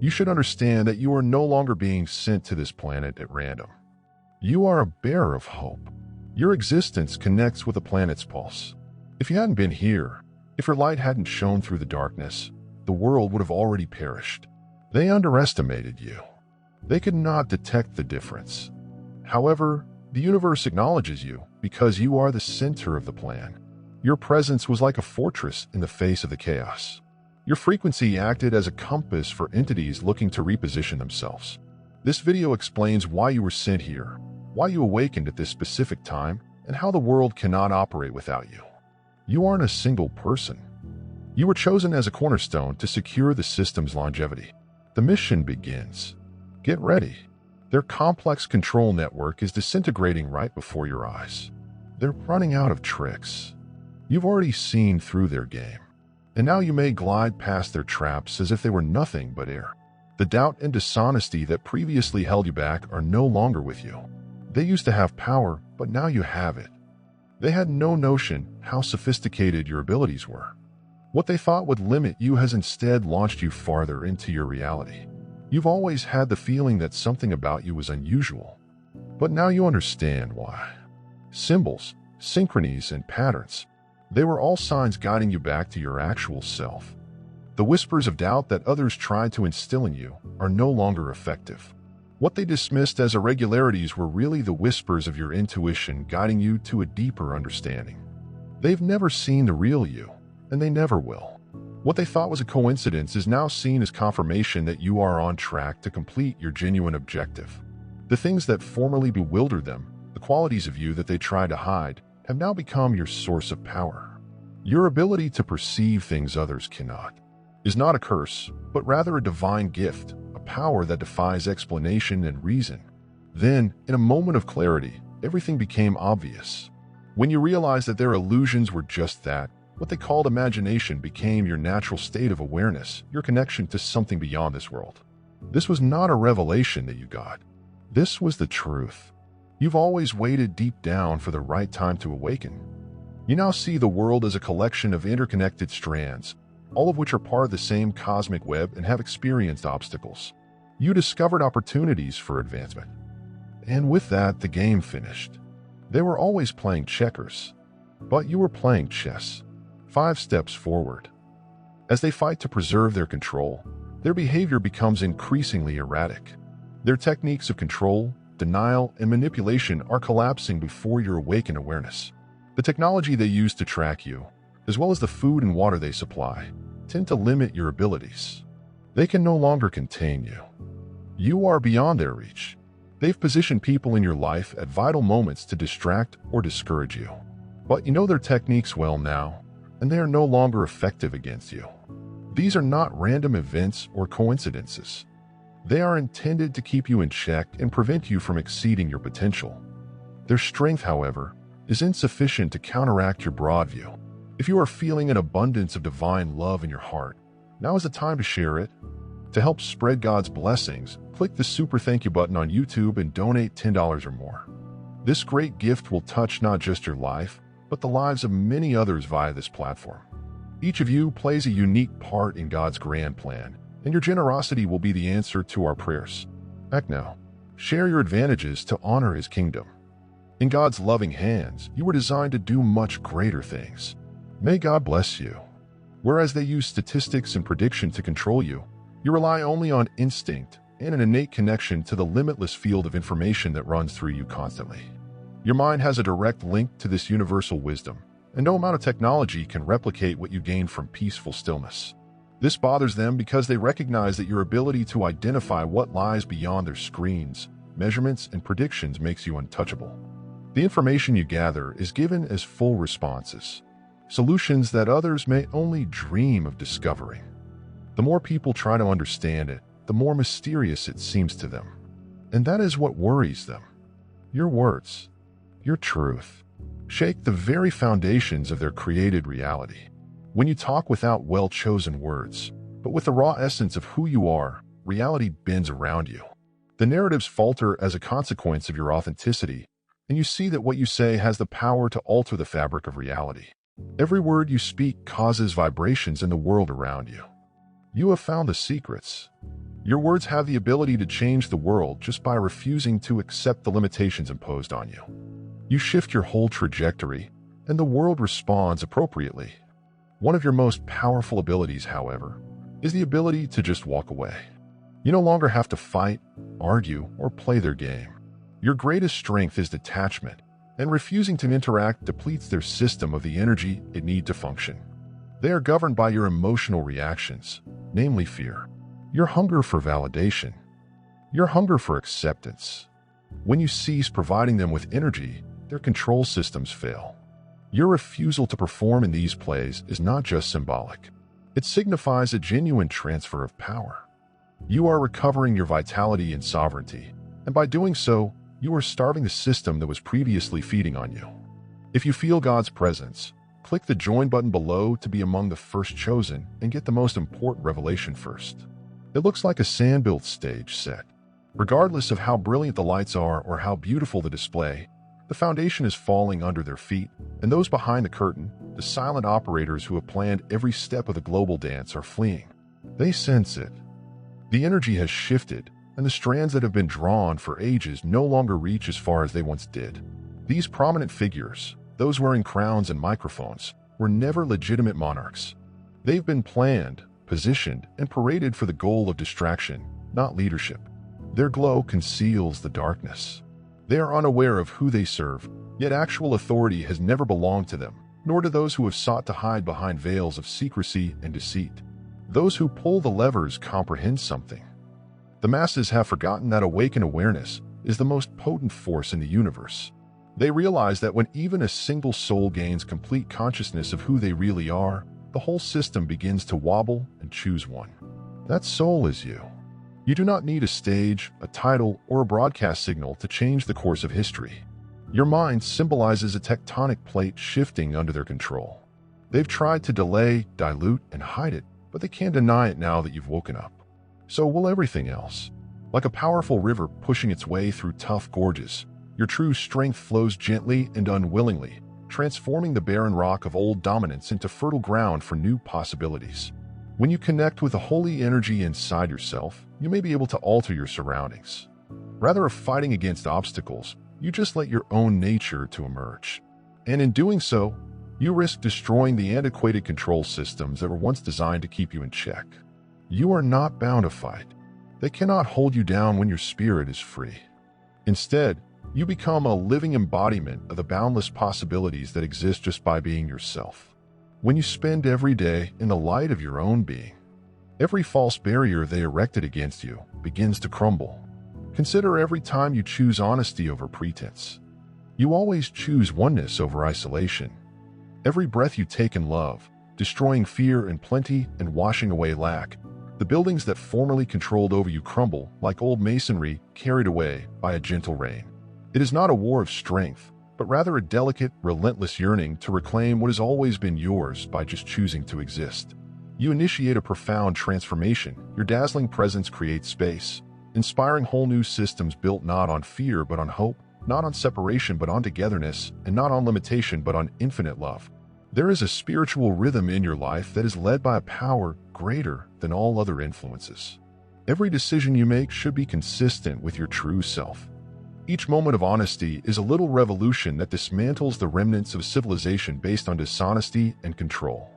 You should understand that you are no longer being sent to this planet at random. You are a bearer of hope. Your existence connects with the planet's pulse. If you hadn't been here, if your light hadn't shone through the darkness, the world would have already perished. They underestimated you. They could not detect the difference. However, the universe acknowledges you because you are the center of the plan. Your presence was like a fortress in the face of the chaos. Your frequency acted as a compass for entities looking to reposition themselves. This video explains why you were sent here, why you awakened at this specific time, and how the world cannot operate without you. You aren't a single person. You were chosen as a cornerstone to secure the system's longevity. The mission begins. Get ready. Their complex control network is disintegrating right before your eyes. They're running out of tricks. You've already seen through their game, and now you may glide past their traps as if they were nothing but air. The doubt and dishonesty that previously held you back are no longer with you. They used to have power, but now you have it. They had no notion how sophisticated your abilities were. What they thought would limit you has instead launched you farther into your reality. You've always had the feeling that something about you was unusual, but now you understand why. Symbols, synchronies, and patterns. They were all signs guiding you back to your actual self. The whispers of doubt that others tried to instill in you are no longer effective. What they dismissed as irregularities were really the whispers of your intuition guiding you to a deeper understanding. They've never seen the real you, and they never will. What they thought was a coincidence is now seen as confirmation that you are on track to complete your genuine objective. The things that formerly bewildered them, the qualities of you that they tried to hide, have now become your source of power. Your ability to perceive things others cannot is not a curse, but rather a divine gift, a power that defies explanation and reason. Then, in a moment of clarity, everything became obvious. When you realized that their illusions were just that, what they called imagination became your natural state of awareness, your connection to something beyond this world. This was not a revelation that you got. This was the truth. You've always waited deep down for the right time to awaken. You now see the world as a collection of interconnected strands, all of which are part of the same cosmic web and have experienced obstacles. You discovered opportunities for advancement. And with that, the game finished. They were always playing checkers, but you were playing chess. 5 steps forward. As they fight to preserve their control, their behavior becomes increasingly erratic. Their techniques of control, denial, and manipulation are collapsing before your awakened awareness. The technology they use to track you, as well as the food and water they supply, tend to limit your abilities. They can no longer contain you. You are beyond their reach. They've positioned people in your life at vital moments to distract or discourage you. But you know their techniques well now, and they are no longer effective against you. These are not random events or coincidences. They are intended to keep you in check and prevent you from exceeding your potential. Their strength, however, is insufficient to counteract your broad view. If you are feeling an abundance of divine love in your heart, now is the time to share it. To help spread God's blessings, click the super thank you button on YouTube and donate $10 or more. This great gift will touch not just your life, but the lives of many others via this platform. Each of you plays a unique part in God's grand plan, and your generosity will be the answer to our prayers. Act now. Share your advantages to honor His kingdom. In God's loving hands, you were designed to do much greater things. May God bless you. Whereas they use statistics and prediction to control you, you rely only on instinct and an innate connection to the limitless field of information that runs through you constantly. Your mind has a direct link to this universal wisdom, and no amount of technology can replicate what you gain from peaceful stillness. This bothers them because they recognize that your ability to identify what lies beyond their screens, measurements, and predictions makes you untouchable. The information you gather is given as full responses, solutions that others may only dream of discovering. The more people try to understand it, the more mysterious it seems to them. And that is what worries them. Your words, your truth, shake the very foundations of their created reality. When you talk without well-chosen words, but with the raw essence of who you are, reality bends around you. The narratives falter as a consequence of your authenticity, and you see that what you say has the power to alter the fabric of reality. Every word you speak causes vibrations in the world around you. You have found the secrets. Your words have the ability to change the world just by refusing to accept the limitations imposed on you. You shift your whole trajectory, and the world responds appropriately. One of your most powerful abilities, however, is the ability to just walk away. You no longer have to fight, argue, or play their game. Your greatest strength is detachment, and refusing to interact depletes their system of the energy it needs to function. They are governed by your emotional reactions, namely fear, your hunger for validation, your hunger for acceptance. When you cease providing them with energy, their control systems fail. Your refusal to perform in these plays is not just symbolic. It signifies a genuine transfer of power. You are recovering your vitality and sovereignty, and by doing so, you are starving the system that was previously feeding on you. If you feel God's presence, click the join button below to be among the first chosen and get the most important revelation first. It looks like a sand-built stage set. Regardless of how brilliant the lights are or how beautiful the display, the foundation is falling under their feet, and those behind the curtain, the silent operators who have planned every step of the global dance, are fleeing. They sense it. The energy has shifted, and the strands that have been drawn for ages no longer reach as far as they once did. These prominent figures, those wearing crowns and microphones, were never legitimate monarchs. They've been planned, positioned, and paraded for the goal of distraction, not leadership. Their glow conceals the darkness. They are unaware of who they serve, yet actual authority has never belonged to them, nor to those who have sought to hide behind veils of secrecy and deceit. Those who pull the levers comprehend something. The masses have forgotten that awakened awareness is the most potent force in the universe. They realize that when even a single soul gains complete consciousness of who they really are, the whole system begins to wobble and choose one. That soul is you. You do not need a stage, a title, or a broadcast signal to change the course of history. Your mind symbolizes a tectonic plate shifting under their control. They've tried to delay, dilute, and hide it, but they can't deny it now that you've woken up. So will everything else. Like a powerful river pushing its way through tough gorges, your true strength flows gently and unwillingly, transforming the barren rock of old dominance into fertile ground for new possibilities. When you connect with the holy energy inside yourself, you may be able to alter your surroundings. Rather of fighting against obstacles, you just let your own nature to emerge. And in doing so, you risk destroying the antiquated control systems that were once designed to keep you in check. You are not bound to fight. They cannot hold you down when your spirit is free. Instead, you become a living embodiment of the boundless possibilities that exist just by being yourself. When you spend every day in the light of your own being, every false barrier they erected against you begins to crumble. Consider every time you choose honesty over pretense. You always choose oneness over isolation. Every breath you take in love, destroying fear and plenty and washing away lack, the buildings that formerly controlled over you crumble like old masonry carried away by a gentle rain. It is not a war of strength, but rather a delicate, relentless yearning to reclaim what has always been yours by just choosing to exist. You initiate a profound transformation. Your dazzling presence creates space, inspiring whole new systems built not on fear but on hope, not on separation but on togetherness, and not on limitation but on infinite love. There is a spiritual rhythm in your life that is led by a power greater than all other influences. Every decision you make should be consistent with your true self. Each moment of honesty is a little revolution that dismantles the remnants of civilization based on dishonesty and control.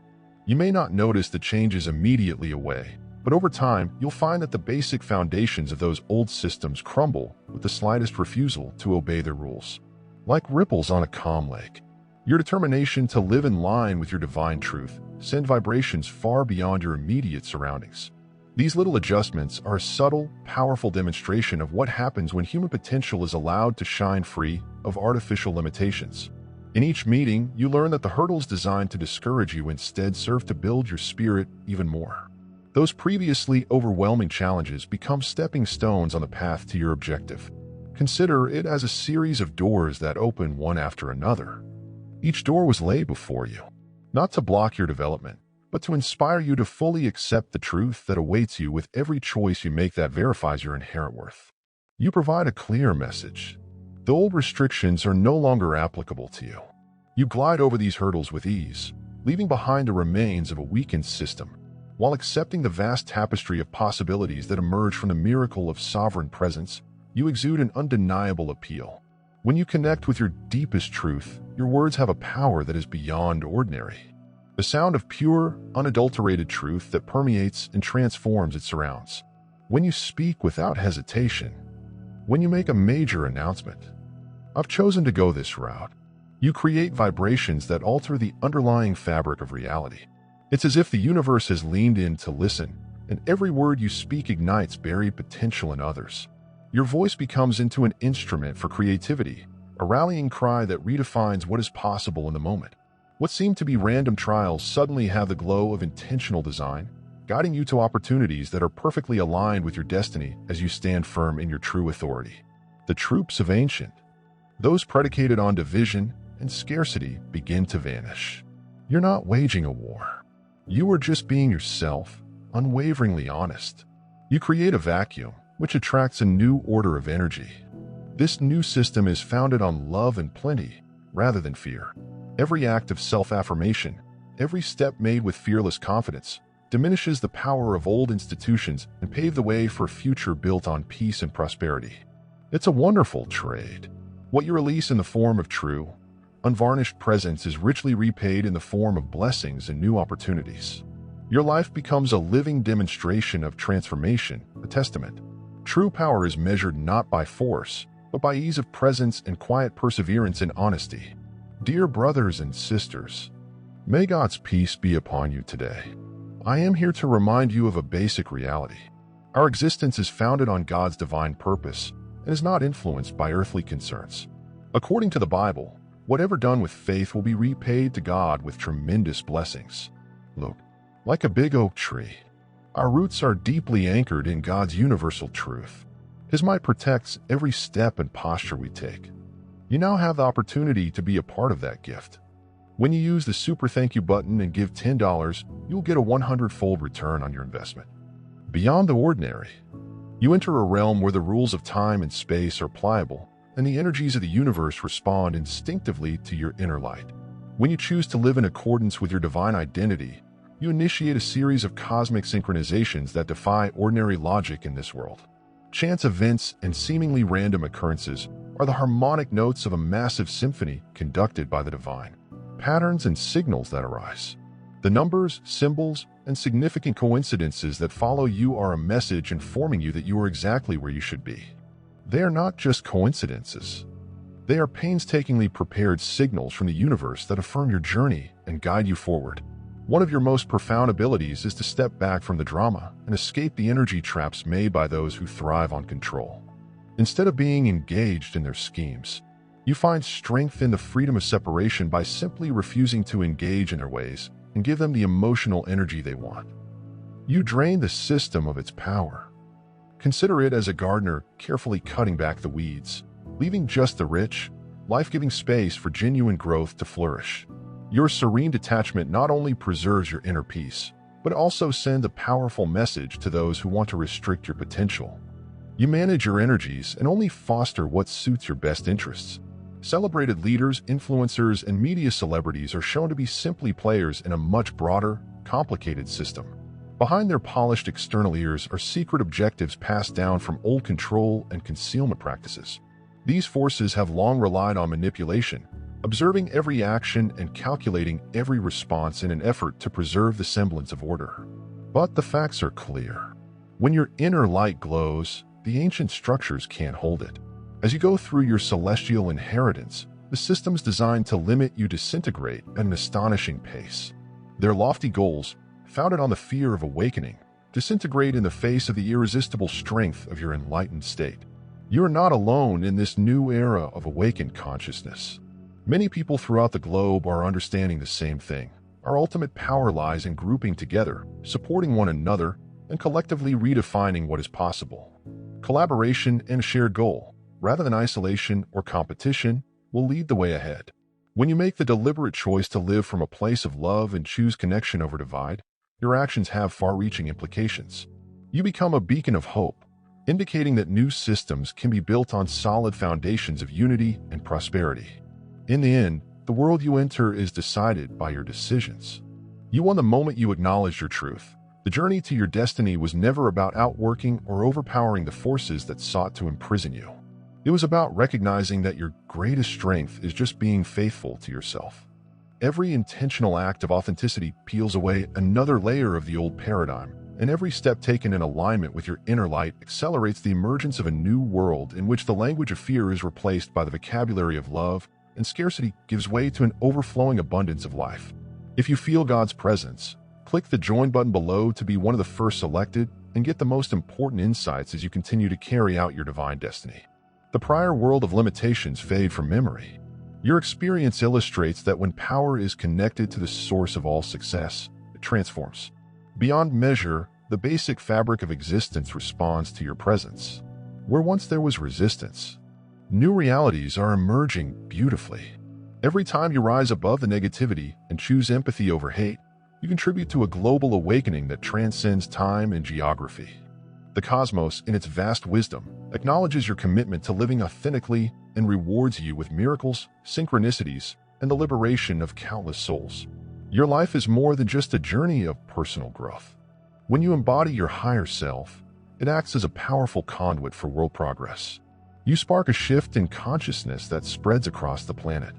You may not notice the changes immediately away, but over time, you'll find that the basic foundations of those old systems crumble with the slightest refusal to obey their rules. Like ripples on a calm lake, your determination to live in line with your divine truth sends vibrations far beyond your immediate surroundings. These little adjustments are a subtle, powerful demonstration of what happens when human potential is allowed to shine free of artificial limitations. In each meeting, you learn that the hurdles designed to discourage you instead serve to build your spirit even more. Those previously overwhelming challenges become stepping stones on the path to your objective. Consider it as a series of doors that open one after another. Each door was laid before you, not to block your development, but to inspire you to fully accept the truth that awaits you with every choice you make that verifies your inherent worth. You provide a clear message. The old restrictions are no longer applicable to you. You glide over these hurdles with ease, leaving behind the remains of a weakened system. While accepting the vast tapestry of possibilities that emerge from the miracle of sovereign presence, you exude an undeniable appeal. When you connect with your deepest truth, your words have a power that is beyond ordinary. The sound of pure, unadulterated truth that permeates and transforms its surrounds. When you speak without hesitation, when you make a major announcement, "I've chosen to go this route," you create vibrations that alter the underlying fabric of reality. It's as if the universe has leaned in to listen, and every word you speak ignites buried potential in others. Your voice becomes into an instrument for creativity, a rallying cry that redefines what is possible in the moment. What seemed to be random trials suddenly have the glow of intentional design, guiding you to opportunities that are perfectly aligned with your destiny as you stand firm in your true authority. The troops of ancient, those predicated on division and scarcity, begin to vanish. You're not waging a war. You are just being yourself, unwaveringly honest. You create a vacuum, which attracts a new order of energy. This new system is founded on love and plenty, rather than fear. Every act of self-affirmation, every step made with fearless confidence, diminishes the power of old institutions and pave the way for a future built on peace and prosperity. It's a wonderful trade. What you release in the form of true, unvarnished presence is richly repaid in the form of blessings and new opportunities. Your life becomes a living demonstration of transformation, a testament. True power is measured not by force, but by ease of presence and quiet perseverance in honesty. Dear brothers and sisters, may God's peace be upon you today. I am here to remind you of a basic reality. Our existence is founded on God's divine purpose and is not influenced by earthly concerns. According to the Bible, whatever done with faith will be repaid to God with tremendous blessings. Look, like a big oak tree, our roots are deeply anchored in God's universal truth. His might protects every step and posture we take. You now have the opportunity to be a part of that gift. When you use the Super Thank You button and give $10, you'll get a 100-fold return on your investment. Beyond the ordinary, you enter a realm where the rules of time and space are pliable, and the energies of the universe respond instinctively to your inner light. When you choose to live in accordance with your divine identity, you initiate a series of cosmic synchronizations that defy ordinary logic in this world. Chance events and seemingly random occurrences are the harmonic notes of a massive symphony conducted by the divine. Patterns and signals that arise. The numbers, symbols, and significant coincidences that follow you are a message informing you that you are exactly where you should be. They are not just coincidences. They are painstakingly prepared signals from the universe that affirm your journey and guide you forward. One of your most profound abilities is to step back from the drama and escape the energy traps made by those who thrive on control. Instead of being engaged in their schemes, you find strength in the freedom of separation by simply refusing to engage in their ways and give them the emotional energy they want. You drain the system of its power. Consider it as a gardener carefully cutting back the weeds, leaving just the rich, life-giving space for genuine growth to flourish. Your serene detachment not only preserves your inner peace, but also sends a powerful message to those who want to restrict your potential. You manage your energies and only foster what suits your best interests. Celebrated leaders, influencers, and media celebrities are shown to be simply players in a much broader, complicated system. Behind their polished external ears are secret objectives passed down from old control and concealment practices. These forces have long relied on manipulation, observing every action and calculating every response in an effort to preserve the semblance of order. But the facts are clear. When your inner light glows, the ancient structures can't hold it. As you go through your celestial inheritance, the systems designed to limit you disintegrate at an astonishing pace. Their lofty goals, founded on the fear of awakening, disintegrate in the face of the irresistible strength of your enlightened state. You are not alone in this new era of awakened consciousness. Many people throughout the globe are understanding the same thing. Our ultimate power lies in grouping together, supporting one another, and collectively redefining what is possible. Collaboration and a shared goal, rather than isolation or competition, will lead the way ahead. When you make the deliberate choice to live from a place of love and choose connection over divide, your actions have far-reaching implications. You become a beacon of hope, indicating that new systems can be built on solid foundations of unity and prosperity. In the end, the world you enter is decided by your decisions. You won the moment you acknowledged your truth, The journey to your destiny was never about outworking or overpowering the forces that sought to imprison you. It was about recognizing that your greatest strength is just being faithful to yourself. Every intentional act of authenticity peels away another layer of the old paradigm, and every step taken in alignment with your inner light accelerates the emergence of a new world in which the language of fear is replaced by the vocabulary of love, and scarcity gives way to an overflowing abundance of life. If you feel God's presence, click the join button below to be one of the first selected and get the most important insights as you continue to carry out your divine destiny. The prior world of limitations fade from memory. Your experience illustrates that when power is connected to the source of all success, it transforms. Beyond measure, the basic fabric of existence responds to your presence. Where once there was resistance, new realities are emerging beautifully. Every time you rise above the negativity and choose empathy over hate, you contribute to a global awakening that transcends time and geography. The cosmos, in its vast wisdom, acknowledges your commitment to living authentically and rewards you with miracles, synchronicities, and the liberation of countless souls. Your life is more than just a journey of personal growth. When you embody your higher self, it acts as a powerful conduit for world progress. You spark a shift in consciousness that spreads across the planet.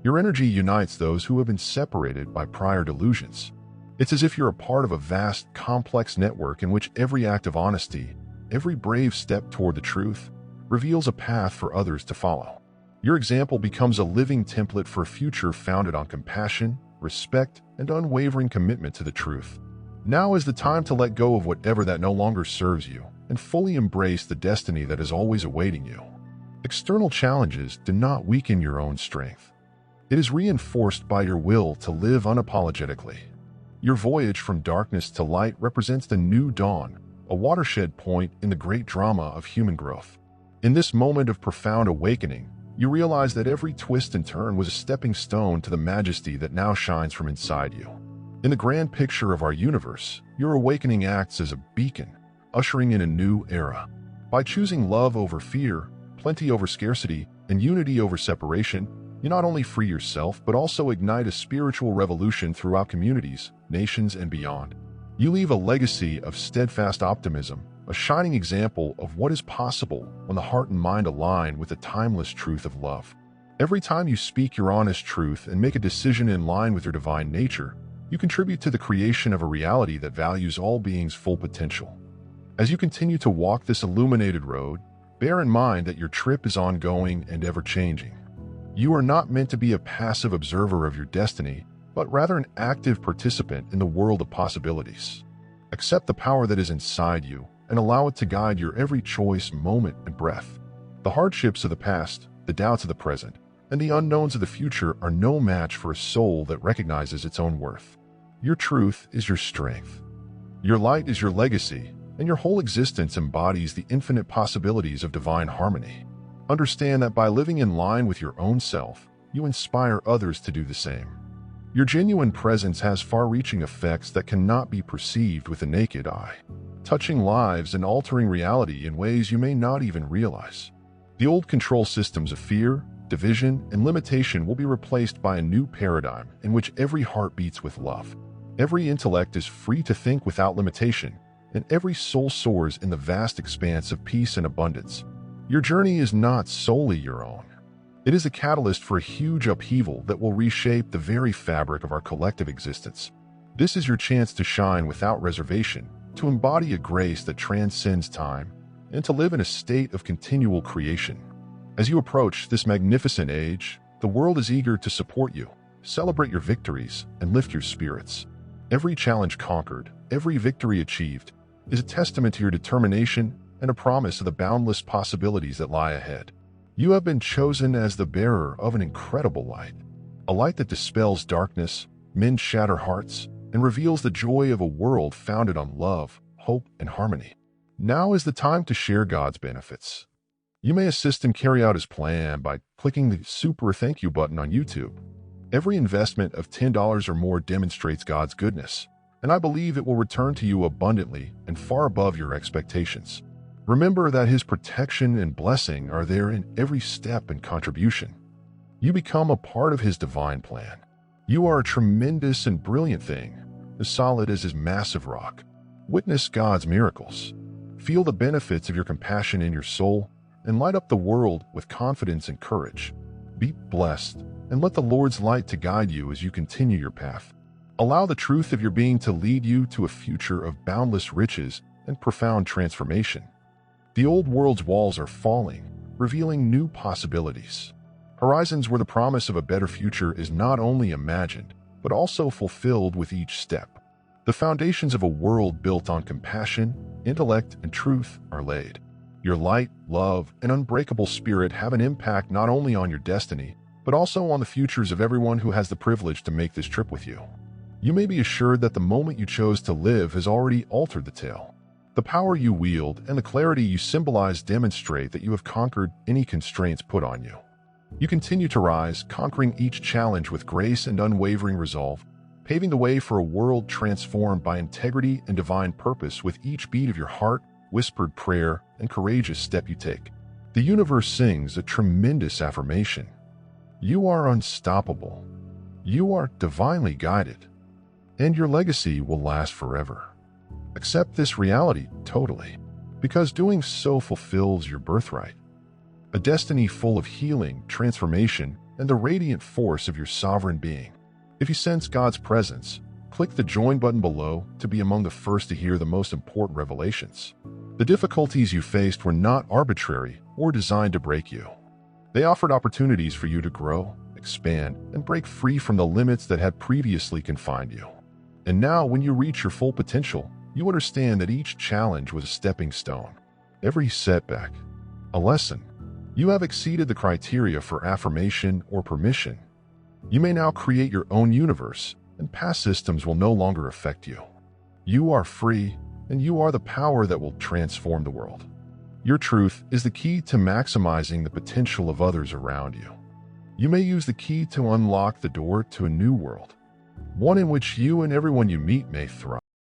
Your energy unites those who have been separated by prior delusions. It's as if you're a part of a vast, complex network in which every act of honesty, every brave step toward the truth, reveals a path for others to follow. Your example becomes a living template for a future founded on compassion, respect, and unwavering commitment to the truth. Now is the time to let go of whatever that no longer serves you and fully embrace the destiny that is always awaiting you. External challenges do not weaken your own strength. It is reinforced by your will to live unapologetically. Your voyage from darkness to light represents the new dawn, a watershed point in the great drama of human growth. In this moment of profound awakening, you realize that every twist and turn was a stepping stone to the majesty that now shines from inside you. In the grand picture of our universe, your awakening acts as a beacon, ushering in a new era. By choosing love over fear, plenty over scarcity, and unity over separation, you not only free yourself, but also ignite a spiritual revolution throughout communities, nations, and beyond. You leave a legacy of steadfast optimism, a shining example of what is possible when the heart and mind align with the timeless truth of love. Every time you speak your honest truth and make a decision in line with your divine nature, you contribute to the creation of a reality that values all beings' full potential. As you continue to walk this illuminated road, bear in mind that your trip is ongoing and ever-changing. You are not meant to be a passive observer of your destiny, but rather an active participant in the world of possibilities. Accept the power that is inside you and allow it to guide your every choice, moment, and breath. The hardships of the past, the doubts of the present, and the unknowns of the future are no match for a soul that recognizes its own worth. Your truth is your strength. Your light is your legacy, and your whole existence embodies the infinite possibilities of divine harmony. Understand that by living in line with your own self, you inspire others to do the same. Your genuine presence has far-reaching effects that cannot be perceived with the naked eye, touching lives and altering reality in ways you may not even realize. The old control systems of fear, division, and limitation will be replaced by a new paradigm in which every heart beats with love. Every intellect is free to think without limitation, and every soul soars in the vast expanse of peace and abundance. Your journey is not solely your own. It is a catalyst for a huge upheaval that will reshape the very fabric of our collective existence. This is your chance to shine without reservation, to embody a grace that transcends time, and to live in a state of continual creation. As you approach this magnificent age, the world is eager to support you, celebrate your victories, and lift your spirits. Every challenge conquered, every victory achieved, is a testament to your determination and a promise of the boundless possibilities that lie ahead. You have been chosen as the bearer of an incredible light, a light that dispels darkness, mends shattered hearts, and reveals the joy of a world founded on love, hope, and harmony. Now is the time to share God's benefits. You may assist and carry out His plan by clicking the Super Thank You button on YouTube. Every investment of $10 or more demonstrates God's goodness, and I believe it will return to you abundantly and far above your expectations. Remember that His protection and blessing are there in every step and contribution. You become a part of His divine plan. You are a tremendous and brilliant thing, as solid as His massive rock. Witness God's miracles. Feel the benefits of your compassion in your soul and light up the world with confidence and courage. Be blessed and let the Lord's light to guide you as you continue your path. Allow the truth of your being to lead you to a future of boundless riches and profound transformation. The old world's walls are falling, revealing new possibilities. Horizons where the promise of a better future is not only imagined, but also fulfilled with each step. The foundations of a world built on compassion, intellect, and truth are laid. Your light, love, and unbreakable spirit have an impact not only on your destiny, but also on the futures of everyone who has the privilege to make this trip with you. You may be assured that the moment you chose to live has already altered the tale. The power you wield and the clarity you symbolize demonstrate that you have conquered any constraints put on you. You continue to rise, conquering each challenge with grace and unwavering resolve, paving the way for a world transformed by integrity and divine purpose with each beat of your heart, whispered prayer, and courageous step you take. The universe sings a tremendous affirmation. You are unstoppable. You are divinely guided. And your legacy will last forever. Accept this reality totally, because doing so fulfills your birthright. A destiny full of healing, transformation, and the radiant force of your sovereign being. If you sense God's presence, click the join button below to be among the first to hear the most important revelations. The difficulties you faced were not arbitrary or designed to break you. They offered opportunities for you to grow, expand, and break free from the limits that had previously confined you. And now, when you reach your full potential, you understand that each challenge was a stepping stone. Every setback, a lesson. You have exceeded the criteria for affirmation or permission. You may now create your own universe, and past systems will no longer affect you. You are free, and you are the power that will transform the world. Your truth is the key to maximizing the potential of others around you. You may use the key to unlock the door to a new world, one in which you and everyone you meet may thrive.